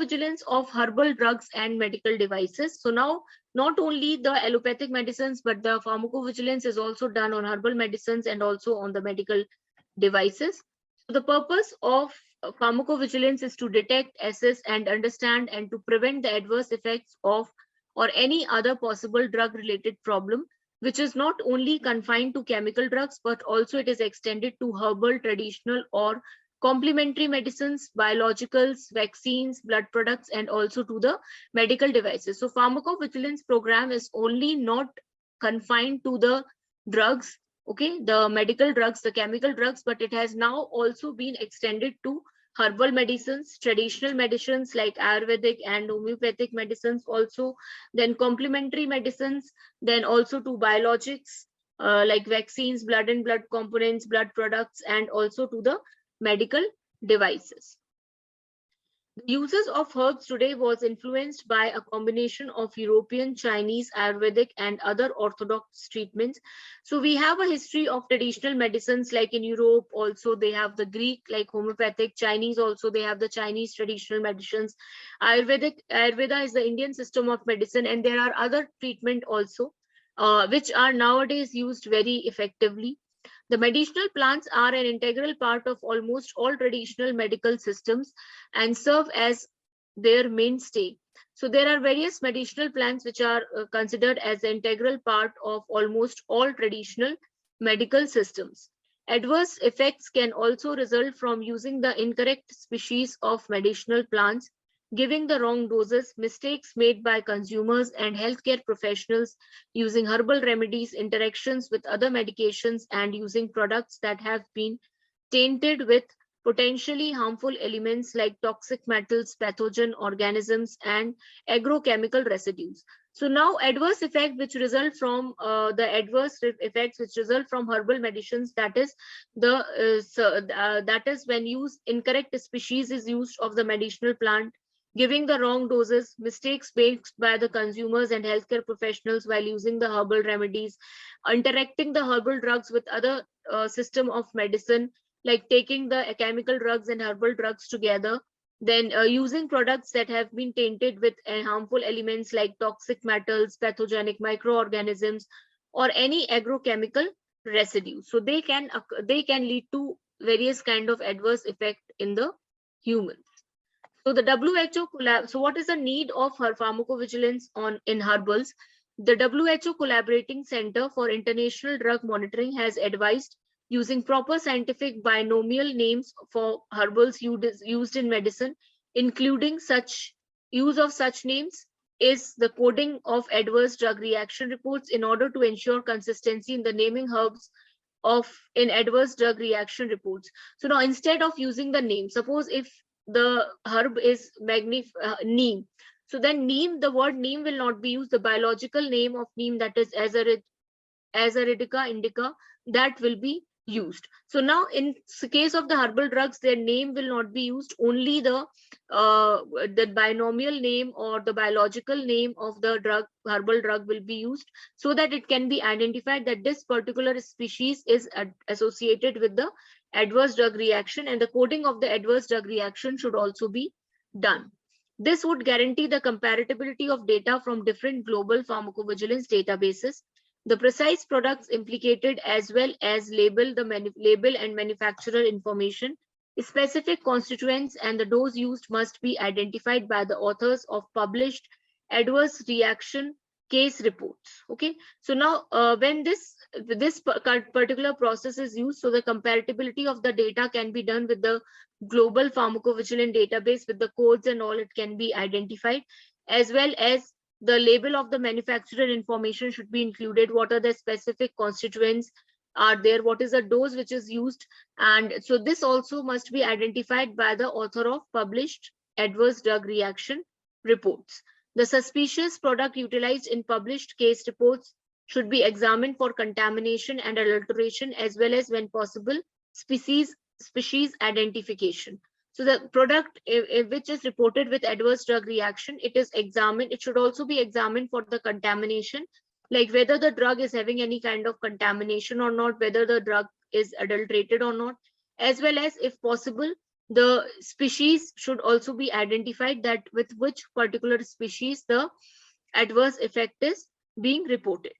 Pharmacovigilance of herbal drugs and medical devices. So now not only the allopathic medicines, but the pharmacovigilance is also done on herbal medicines and also on the medical devices. So the purpose of pharmacovigilance is to detect, assess, and understand and to prevent the adverse effects of or any other possible drug related problem, which is not only confined to chemical drugs, but also it is extended to herbal, traditional, or complementary medicines, biologicals, vaccines, blood products, and also to the medical devices. So pharmacovigilance program is only not confined to the drugs, okay, the medical drugs, the chemical drugs, but it has now also been extended to herbal medicines, traditional medicines like Ayurvedic and homeopathic medicines also, then complementary medicines, then also to biologics like vaccines, blood and blood components, blood products, and also to the medical devices. The uses of herbs today was influenced by a combination of European, Chinese, Ayurvedic, and other orthodox treatments. So we have a history of traditional medicines like in Europe, also they have the Greek like homeopathic, Chinese also they have the Chinese traditional medicines. Ayurveda is the Indian system of medicine, and there are other treatment also which are nowadays used very effectively. The medicinal plants are an integral part of almost all traditional medical systems and serve as their mainstay. So there are various medicinal plants which are considered as an integral part of almost all traditional medical systems. Adverse effects can also result from using the incorrect species of medicinal plants, giving the wrong doses, mistakes made by consumers and healthcare professionals, using herbal remedies, interactions with other medications, and using products that have been tainted with potentially harmful elements like toxic metals, pathogen organisms, and agrochemical residues. So now adverse effect which result from effects which result from herbal medicines, that is that is when used incorrect species is used of the medicinal plant, giving the wrong doses, mistakes made by the consumers and healthcare professionals while using the herbal remedies, interacting the herbal drugs with other system of medicine, like taking the chemical drugs and herbal drugs together, then using products that have been tainted with harmful elements like toxic metals, pathogenic microorganisms, or any agrochemical residue. So they can lead to various kind of adverse effect in the human. So the WHO so what is the need of pharmacovigilance in herbals? The WHO Collaborating Center for International Drug Monitoring has advised using proper scientific binomial names for herbals used in medicine, including such use of such names is the coding of adverse drug reaction reports in order to ensure consistency in the naming herbs in adverse drug reaction reports. So now instead of using the name, suppose if the herb is neem, so then neem, the word neem will not be used. The biological name of neem, that is Azadirachta indica, that will be used. So now in case of the herbal drugs, their name will not be used, only the binomial name or the biological name of the herbal drug will be used, so that it can be identified that this particular species is associated with the adverse drug reaction, and the coding of the adverse drug reaction should also be done. This would guarantee the comparability of data from different global pharmacovigilance databases, the precise products implicated, as well as label and manufacturer information. Specific constituents and the dose used must be identified by the authors of published adverse reaction case reports. Okay, so now when this particular process is used, so the comparability of the data can be done with the global pharmacovigilance database with the codes and all, it can be identified, as well as the label of the manufacturer information should be included. What are the specific constituents are there, what is the dose which is used, and so this also must be identified by the author of published adverse drug reaction reports. The suspicious product utilized in published case reports should be examined for contamination and adulteration, as well as, when possible, species identification. So the product which is reported with adverse drug reaction, it is examined. It should also be examined for the contamination, like whether the drug is having any kind of contamination or not, whether the drug is adulterated or not, as well as, if possible, The species should also be identified, that with which particular species the adverse effect is being reported.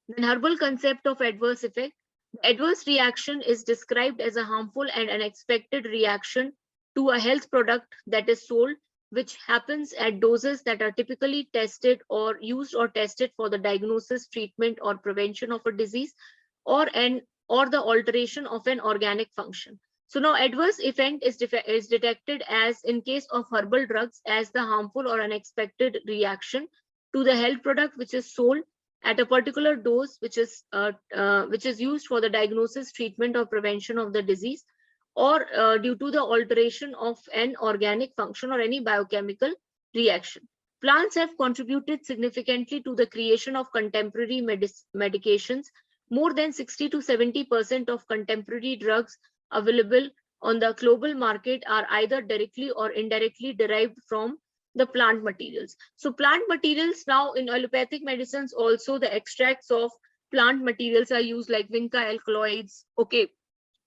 Then herbal concept of adverse effect. The adverse reaction is described as a harmful and unexpected reaction to a health product that is sold, which happens at doses that are typically tested or used or tested for the diagnosis, treatment, or prevention of a disease, or the alteration of an organic function. So now adverse event is detected as, in case of herbal drugs, as the harmful or unexpected reaction to the health product which is sold at a particular dose, which is used for the diagnosis, treatment, or prevention of the disease, or due to the alteration of an organic function or any biochemical reaction. Plants have contributed significantly to the creation of contemporary medications. More than 60 to 70% of contemporary drugs available on the global market are either directly or indirectly derived from the plant materials. So plant materials now in allopathic medicines, also the extracts of plant materials are used, like vinca alkaloids, okay,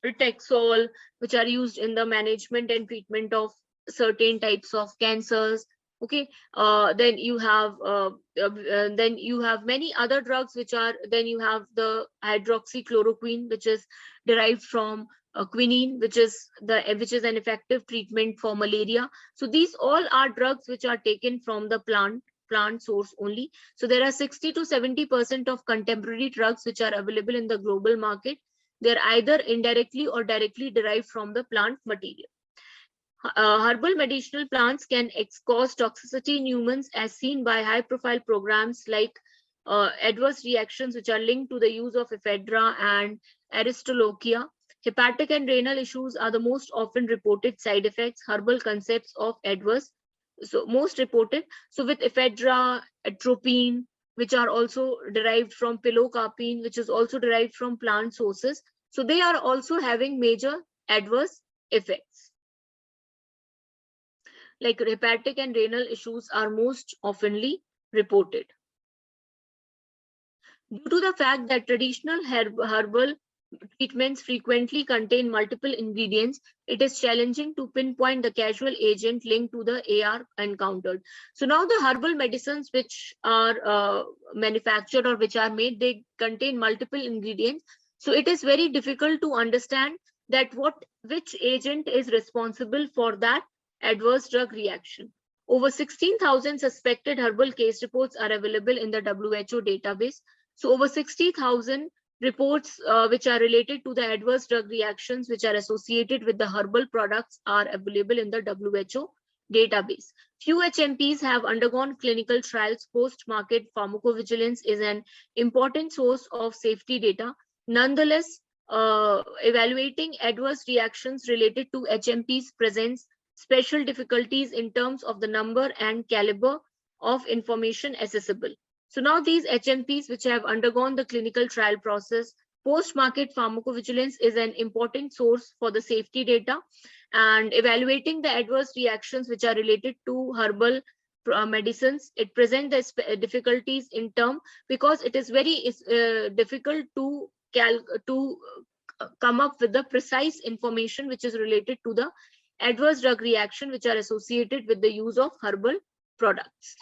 Taxol, which are used in the management and treatment of certain types of cancers. Okay, then you have many other drugs which are, then you have the hydroxychloroquine, which is derived from quinine, which is an effective treatment for malaria. So these all are drugs which are taken from the plant source only. So there are 60 to 70% of contemporary drugs which are available in the global market. They're either indirectly or directly derived from the plant material. Herbal medicinal plants can cause toxicity in humans, as seen by high-profile programs like adverse reactions which are linked to the use of ephedra and aristolochia. Hepatic and renal issues are the most often reported side effects. Herbal concepts of adverse, so most reported. So with ephedra, atropine, which are also derived from pilocarpine, which is also derived from plant sources. So they are also having major adverse effects. Like hepatic and renal issues are most oftenly reported. Due to the fact that traditional herbal treatments frequently contain multiple ingredients, it is challenging to pinpoint the causal agent linked to the AR encountered. So now the herbal medicines which are manufactured or which are made, they contain multiple ingredients. So it is very difficult to understand that which agent is responsible for that adverse drug reaction. Over 16,000 suspected herbal case reports are available in the WHO database. So over 60,000 reports which are related to the adverse drug reactions which are associated with the herbal products are available in the WHO database. Few HMPs have undergone clinical trials. Post-market pharmacovigilance is an important source of safety data. Nonetheless, evaluating adverse reactions related to HMPs presents special difficulties in terms of the number and caliber of information accessible. So now these HMPs which have undergone the clinical trial process, post-market pharmacovigilance is an important source for the safety data, and evaluating the adverse reactions which are related to herbal medicines, it presents the difficulties in term, because it is very difficult to come up with the precise information which is related to the adverse drug reaction which are associated with the use of herbal products.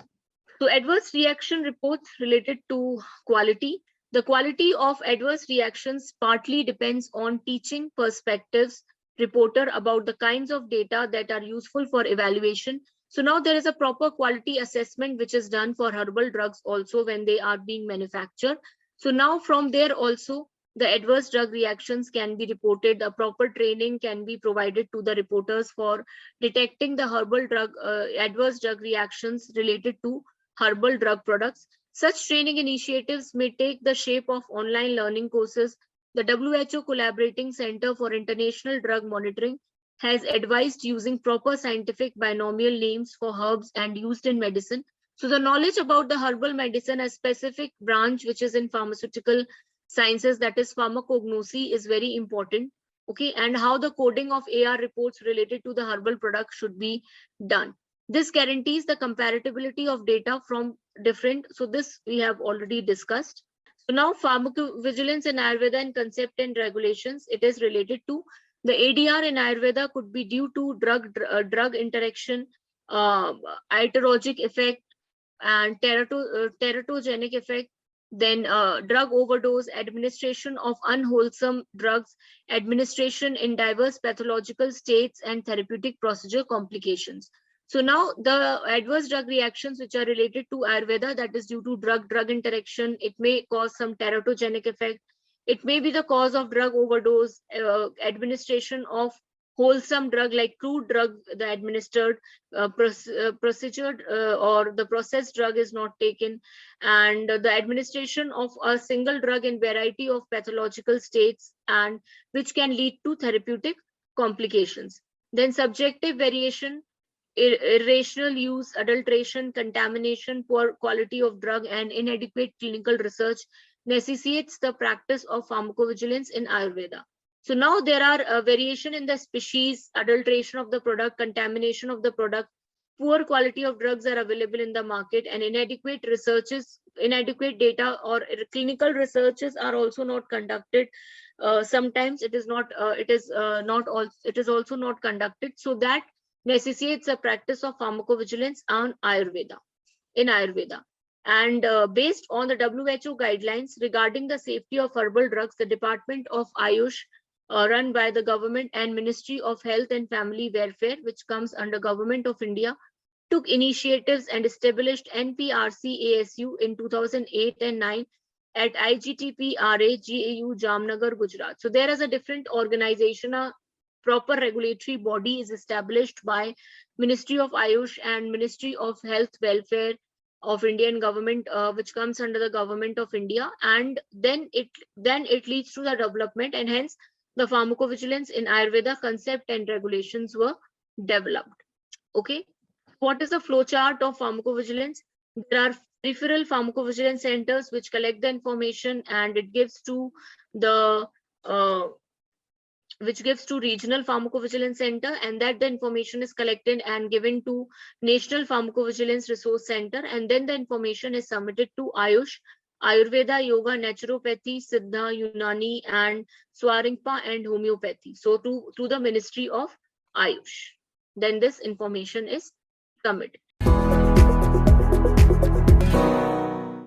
So adverse reaction reports related to quality. The quality of adverse reactions partly depends on teaching perspectives reporter about the kinds of data that are useful for evaluation. So now there is a proper quality assessment which is done for herbal drugs also when they are being manufactured. So now from there also the adverse drug reactions can be reported. A proper training can be provided to the reporters for detecting the herbal drug adverse drug reactions related to herbal drug products. Such training initiatives may take the shape of online learning courses. The WHO Collaborating Center for International Drug Monitoring has advised using proper scientific binomial names for herbs and used in medicine. So the knowledge about the herbal medicine, a specific branch which is in pharmaceutical sciences, that is pharmacognosy, is very important. Okay, and how the coding of AR reports related to the herbal product should be done. This guarantees the comparability of data from different. So this we have already discussed. So now pharmacovigilance in Ayurveda and concept and regulations, it is related to The ADR in Ayurveda could be due to drug interaction, iterogenic effect, and teratogenic effect, then drug overdose, administration of unwholesome drugs, administration in diverse pathological states, and therapeutic procedure complications. So now the adverse drug reactions which are related to Ayurveda, that is due to drug interaction, it may cause some teratogenic effect. It may be the cause of drug overdose, administration of wholesome drug like crude drug, the administered procedure or the processed drug is not taken, and the administration of a single drug in variety of pathological states, and which can lead to therapeutic complications. Then subjective variation, irrational use, adulteration, contamination, poor quality of drug, and inadequate clinical research necessitates the practice of pharmacovigilance in Ayurveda. So now there are variation in the species, adulteration of the product, contamination of the product, poor quality of drugs are available in the market, and inadequate data or clinical researches are also not conducted. Sometimes it is also not conducted. So that necessitates a practice of pharmacovigilance in Ayurveda. And based on the WHO guidelines regarding the safety of herbal drugs, the Department of Ayush, run by the government, and Ministry of Health and Family Welfare, which comes under Government of India, took initiatives and established NPRC ASU in 2008 and 9 at IGTPRA GAU Jamnagar, Gujarat. So there is a different organization, a proper regulatory body is established by Ministry of Ayush and Ministry of Health Welfare of Indian government, which comes under the Government of India, and then it leads to the development, and hence the pharmacovigilance in Ayurveda concept and regulations were developed. Okay, what is the flowchart of pharmacovigilance? There are peripheral pharmacovigilance centers which collect the information, and it gives to the regional pharmacovigilance center, and that the information is collected and given to National Pharmacovigilance Resource Center, and then the information is submitted to Ayush, Ayurveda, Yoga, Naturopathy, Siddha, Unani, and Swaringpa and Homeopathy. So to the Ministry of Ayush. Then this information is submitted.